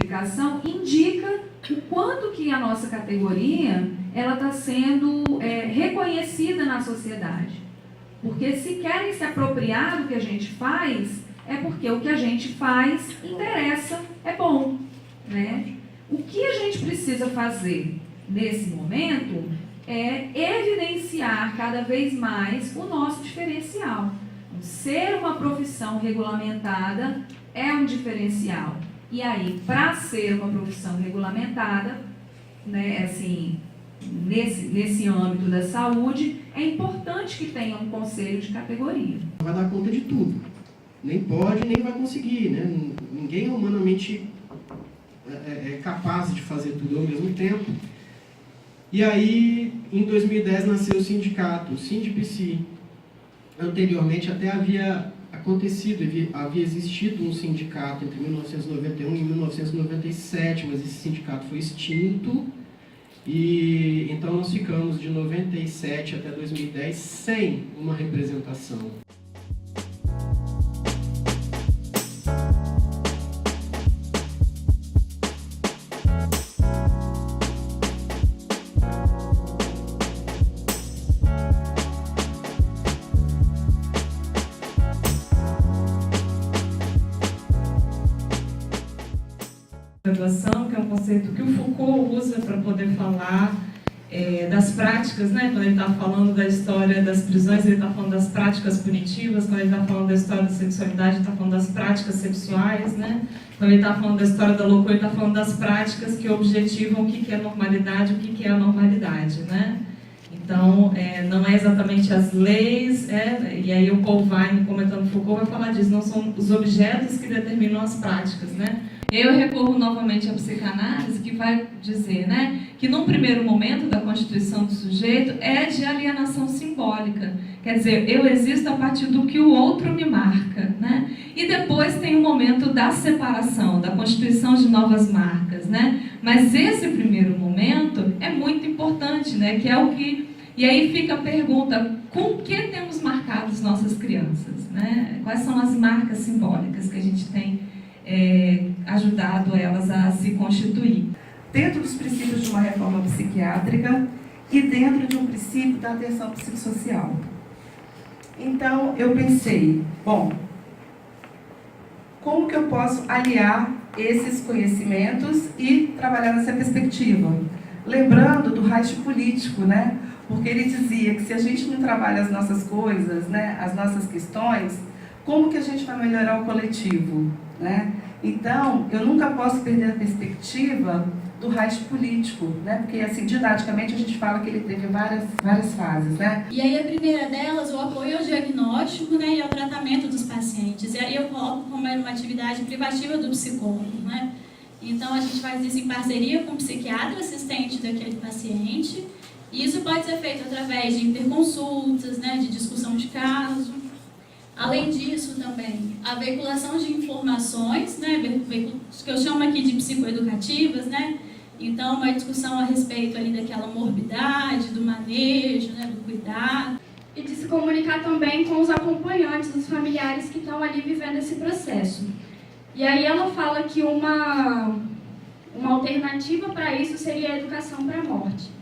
publicação indica o quanto que a nossa categoria ela está sendo reconhecida na sociedade. Porque se querem se apropriar do que a gente faz, é porque o que a gente faz interessa, é bom, né? O que a gente precisa fazer nesse momento é evidenciar cada vez mais o nosso diferencial. Ser uma profissão regulamentada é um diferencial. E aí, para ser uma profissão regulamentada, né, assim, nesse âmbito da saúde, é importante que tenha um conselho de categoria. Vai dar conta de tudo. Nem pode, nem vai conseguir, né? Ninguém é humanamente capaz de fazer tudo ao mesmo tempo. E aí, em 2010, nasceu o sindicato, o SINDPC. Anteriormente até havia acontecido, havia existido um sindicato entre 1991 e 1997, mas esse sindicato foi extinto. E então nós ficamos de 97 até 2010 sem uma representação. Graduação, que é um conceito que o Foucault usa para poder falar das práticas, né? Quando ele está falando da história das prisões, ele está falando das práticas punitivas. Quando ele está falando da história da sexualidade, ele está falando das práticas sexuais, né? Quando ele está falando da história da loucura, ele está falando das práticas que objetivam o que é normalidade, o que é anormalidade, né? Então, não é exatamente as leis, e aí o Paul Vine, comentando Foucault, vai falar disso, não são os objetos que determinam as práticas, né? Eu recorro novamente à psicanálise, que vai dizer, né, que num primeiro momento da constituição do sujeito é de alienação simbólica. Quer dizer, eu existo a partir do que o outro me marca, né? E depois tem o momento da separação, da constituição de novas marcas, né? Mas esse primeiro momento é muito importante, né? Que é o que... E aí fica a pergunta, com que temos marcados nossas crianças, né? Quais são as marcas simbólicas que a gente tem ajudado elas a se constituir? Dentro dos princípios de uma reforma psiquiátrica e dentro de um princípio da atenção psicossocial. Então, eu pensei, bom, como que eu posso aliar esses conhecimentos e trabalhar nessa perspectiva? Lembrando do Reich político, né? Porque ele dizia que se a gente não trabalha as nossas coisas, né, as nossas questões, como que a gente vai melhorar o coletivo, né? Então, eu nunca posso perder a perspectiva do Reich político, né? Porque, assim, didaticamente, a gente fala que ele teve várias fases, né? E aí, a primeira delas, o apoio ao diagnóstico, né, e ao tratamento dos pacientes. E aí eu coloco como uma atividade privativa do psicólogo, né? Então, a gente faz isso em parceria com o psiquiatra assistente daquele paciente. E isso pode ser feito através de interconsultas, né, de discussão de caso. Além disso, também, a veiculação de informações, né, que eu chamo aqui de psicoeducativas, né? Então, uma discussão a respeito ali daquela morbidade, do manejo, né, do cuidado. E de se comunicar também com os acompanhantes, os familiares que estão ali vivendo esse processo. E aí ela fala que uma alternativa para isso seria a educação para a morte.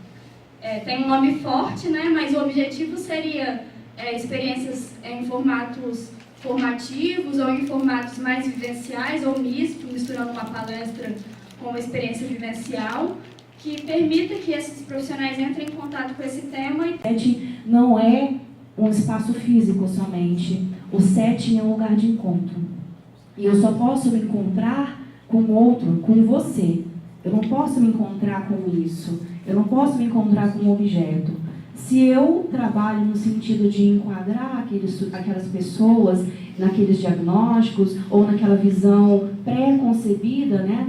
Tem um nome forte, né, mas o objetivo seria experiências em formatos formativos ou em formatos mais vivenciais ou misturando uma palestra com uma experiência vivencial, que permita que esses profissionais entrem em contato com esse tema. Não é um espaço físico somente, o setting é um lugar de encontro. E eu só posso me encontrar com o outro, com você. Eu não posso me encontrar com isso, eu não posso me encontrar com um objeto. Se eu trabalho no sentido de enquadrar aquelas pessoas naqueles diagnósticos ou naquela visão pré-concebida, né,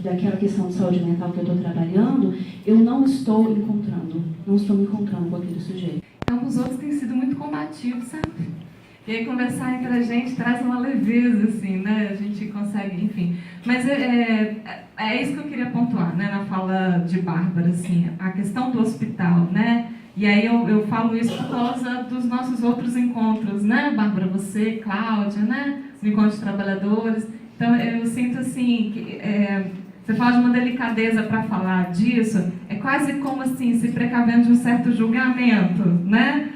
daquela questão de saúde mental que eu estou trabalhando, eu não estou me encontrando com aquele sujeito. Então, os outros têm sido muito combativos, sabe? E aí conversar entre a gente traz uma leveza, assim, né? A gente consegue, enfim. Mas é isso que eu queria pontuar, né, na fala de Bárbara, assim, a questão do hospital, né? E aí eu falo isso por causa dos nossos outros encontros, né, Bárbara, você, Cláudia, né, os encontros de trabalhadores. Então eu sinto assim que Você fala de uma delicadeza para falar disso, é quase como assim, se precavendo de um certo julgamento, né?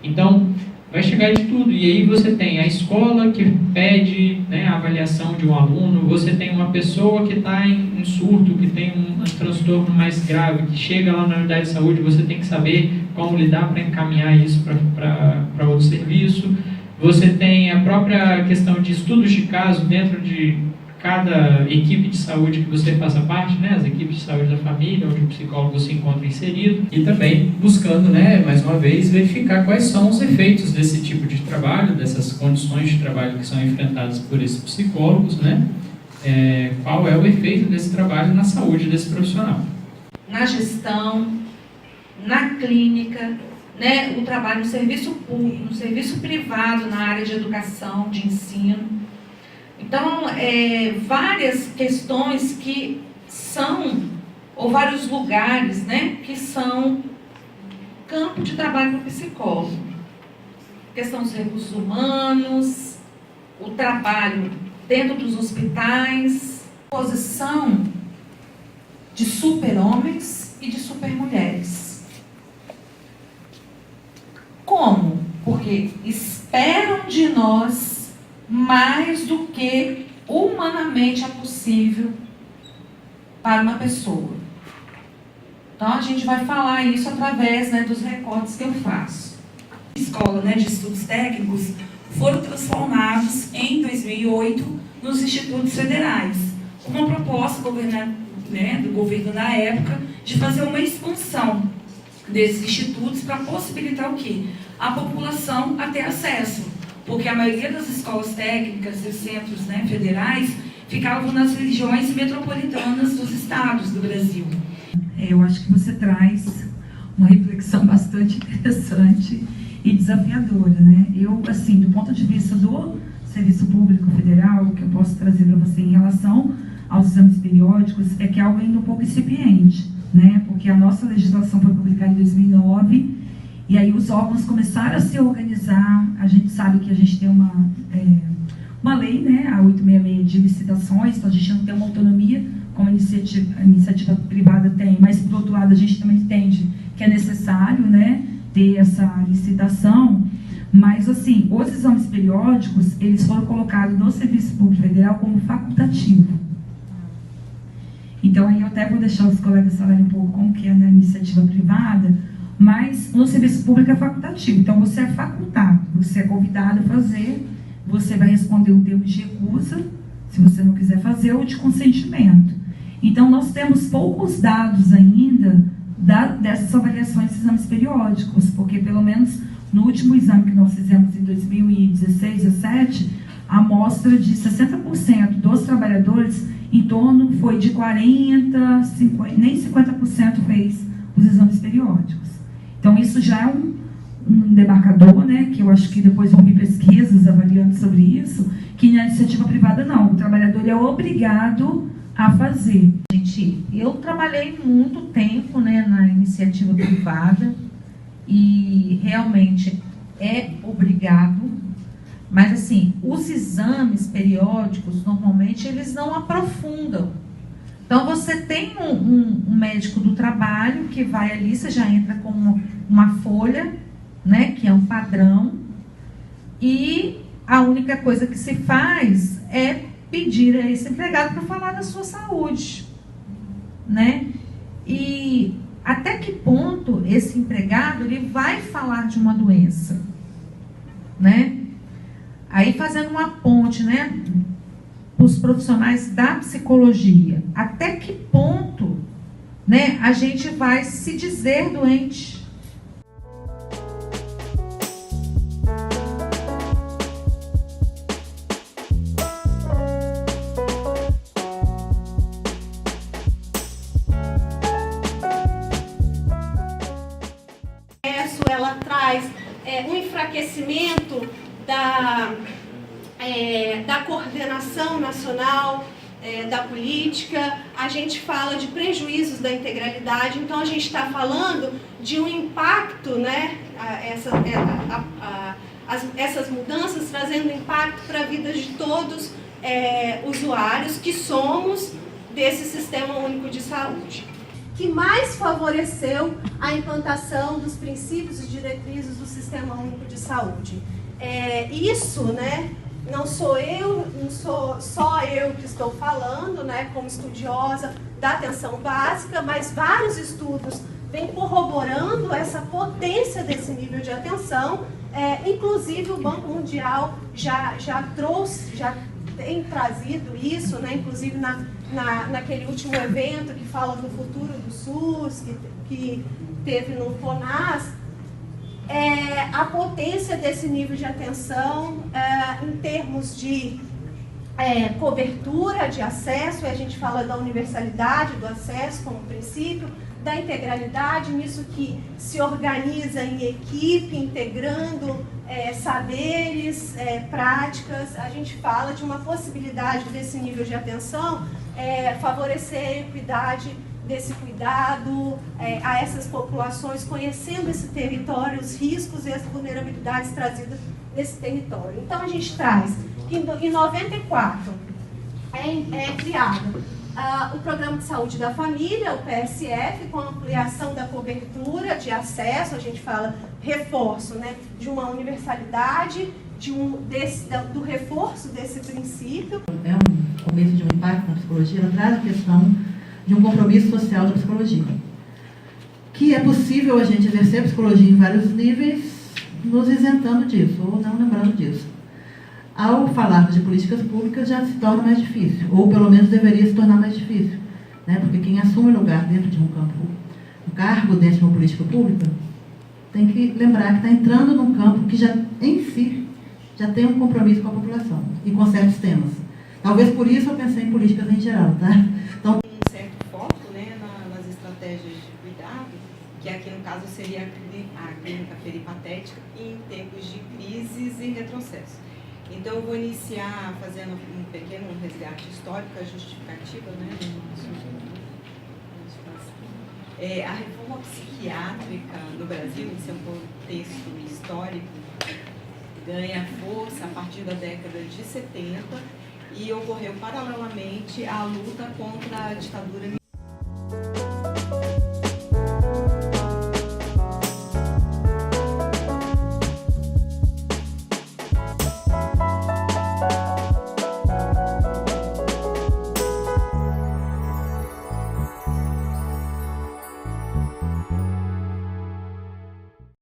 Então, vai chegar de tudo. E aí você tem a escola que pede, né, a avaliação de um aluno, você tem uma pessoa que está em surto, que tem um transtorno mais grave, que chega lá na unidade de saúde, você tem que saber como lidar para encaminhar isso para outro serviço. Você tem a própria questão de estudos de caso dentro de cada equipe de saúde que você faça parte, né, as equipes de saúde da família, onde o psicólogo se encontra inserido, e também buscando, né, mais uma vez, verificar quais são os efeitos desse tipo de trabalho, dessas condições de trabalho que são enfrentadas por esses psicólogos, né, qual é o efeito desse trabalho na saúde desse profissional. Na gestão, na clínica, né, o trabalho no serviço público, no serviço privado, na área de educação, de ensino. Então, várias questões que são, ou vários lugares, né, que são campo de trabalho para o psicólogo. Questão dos recursos humanos, o trabalho dentro dos hospitais, posição de super-homens e de super-mulheres. Como? Porque esperam de nós mais do que humanamente é possível para uma pessoa. Então, a gente vai falar isso através, né, dos recortes que eu faço. A escola, né, de estudos técnicos foram transformados em 2008 nos institutos federais. Uma proposta do governo da época de fazer uma expansão desses institutos para possibilitar o quê? A população a ter acesso. Porque a maioria das escolas técnicas e centros, né, federais ficavam nas regiões metropolitanas dos estados do Brasil. Eu acho que você traz uma reflexão bastante interessante e desafiadora, né? Eu, assim, do ponto de vista do Serviço Público Federal, o que eu posso trazer para você em relação aos exames periódicos é que é algo ainda um pouco incipiente, né? Porque a nossa legislação foi publicada em 2009. E aí os órgãos começaram a se organizar. A gente sabe que a gente tem uma lei, né, a 866 de licitações, então a gente não tem uma autonomia como a iniciativa privada tem, mas por outro lado a gente também entende que é necessário, né, ter essa licitação. Mas assim, os exames periódicos, eles foram colocados no Serviço Público Federal como facultativo. Então aí eu até vou deixar os colegas falarem um pouco como que é na iniciativa privada. Mas no serviço público é facultativo, então você é facultado, você é convidado a fazer, você vai responder um termo de recusa, se você não quiser fazer, ou de consentimento. Então nós temos poucos dados ainda dessas avaliações de exames periódicos, porque pelo menos no último exame que nós fizemos em 2016, 2017, a amostra de 60% dos trabalhadores, em torno foi de 40%, 50%, nem 50% fez os exames periódicos. Então, isso já é um demarcador, né, que eu acho que depois vão vir pesquisas avaliando sobre isso, que na iniciativa privada não, o trabalhador é obrigado a fazer. Gente, eu trabalhei muito tempo, né, na iniciativa privada e realmente é obrigado, mas assim, os exames periódicos, normalmente, eles não aprofundam. Então, você tem um médico do trabalho que vai ali, você já entra com uma folha, né, que é um padrão, e a única coisa que se faz é pedir a esse empregado para falar da sua saúde, né? E até que ponto esse empregado ele vai falar de uma doença, né? Aí fazendo uma ponte, né, os profissionais da psicologia, até que ponto, né, a gente vai se dizer doente? Ela traz um enfraquecimento da coordenação nacional da política, a gente fala de prejuízos da integralidade, então a gente está falando de um impacto, né, essas mudanças trazendo impacto para a vida de todos usuários que somos desse Sistema Único de Saúde. Que mais favoreceu a implantação dos princípios e diretrizes do Sistema Único de Saúde. Isso, né, não sou só eu que estou falando, né, como estudiosa da atenção básica, mas vários estudos vêm corroborando essa potência desse nível de atenção. Inclusive o Banco Mundial já tem trazido isso, né, inclusive naquele último evento que fala do futuro do SUS, que teve no FONAS, a potência desse nível de atenção em termos de cobertura, de acesso, e a gente fala da universalidade do acesso como princípio, da integralidade, nisso que se organiza em equipe, integrando saberes, práticas. A gente fala de uma possibilidade desse nível de atenção favorecer a equidade desse cuidado a essas populações, conhecendo esse território, os riscos e as vulnerabilidades trazidas nesse território. Então, a gente traz que em 94 é criado o Programa de Saúde da Família, o PSF, com ampliação da cobertura de acesso, a gente fala reforço, né, de uma universalidade, do reforço desse princípio. É um começo de um impacto na psicologia, ela traz a questão de um compromisso social da psicologia. Que é possível a gente exercer a psicologia em vários níveis, nos isentando disso, ou não lembrando disso. Ao falarmos de políticas públicas já se torna mais difícil, ou pelo menos deveria se tornar mais difícil, né? Porque quem assume lugar dentro de um cargo dentro de uma política pública, tem que lembrar que está entrando num campo que já, em si, já tem um compromisso com a população e com certos temas. Talvez por isso eu pensei em políticas em geral, tá? Então, um certo foco, né, nas estratégias de cuidado, que aqui no caso seria a clínica peripatética em tempos de crises e retrocesso. Então eu vou iniciar fazendo um pequeno resgate histórico, a justificativa, né, a reforma psiquiátrica no Brasil, em seu contexto histórico, ganha força a partir da década de 70 e ocorreu paralelamente à luta contra a ditadura militar.